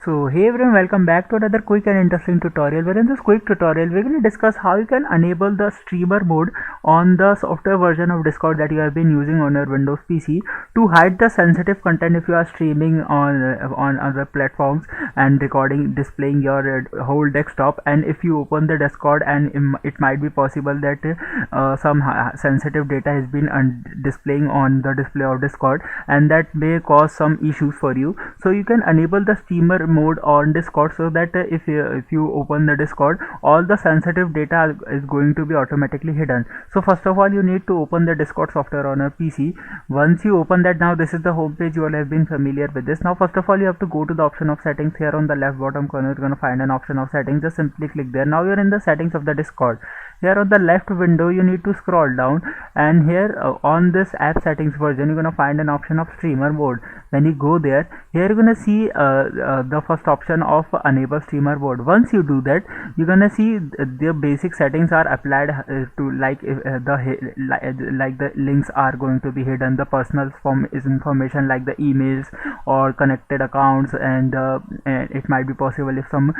So hey everyone, welcome back to another quick and interesting tutorial. Where in this quick tutorial we're going to discuss how you can enable the streamer mode on the software version of Discord that you have been using on your Windows PC to hide the sensitive content if you are streaming on other platforms and recording displaying your whole desktop. And if you open the Discord, and it might be possible that some sensitive data has been displaying on the display of Discord, and that may cause some issues for you. So you can enable the streamer mode on Discord so that if you open the Discord, all the sensitive data is going to be automatically hidden. So first of all, you need to open the Discord software on a PC. Once you open that, now this is the home page. You all have been familiar with this. Now first of all, you have to go to the option of settings. Here on the left bottom corner, you're going to find an option of settings. Just simply click there. Now you're in the settings of the Discord. Here on the left window, you need to scroll down, and here on this app settings version, you're going to find an option of streamer mode. When you go there, here you're going to see the first option of enable streamer mode. Once you do that, you're going to see the basic settings are applied to, like if, like the links are going to be hidden, the personal information like the emails or connected accounts, and it might be possible if some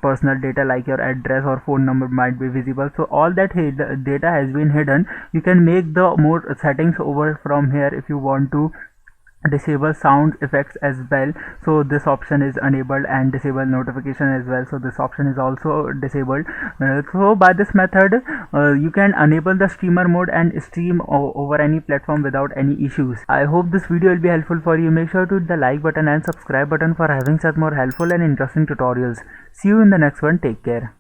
personal data like your address or phone number might be visible. So all that data has been hidden. You can make the more settings over from here if you want to disable sound effects as well. So this option is enabled, and disable notification as well, so this option is also disabled. So by this method you can enable the streamer mode and stream over any platform without any issues. I hope this video will be helpful for you. Make sure to hit the like button and subscribe button for having such more helpful and interesting tutorials. See you in the next one. Take care.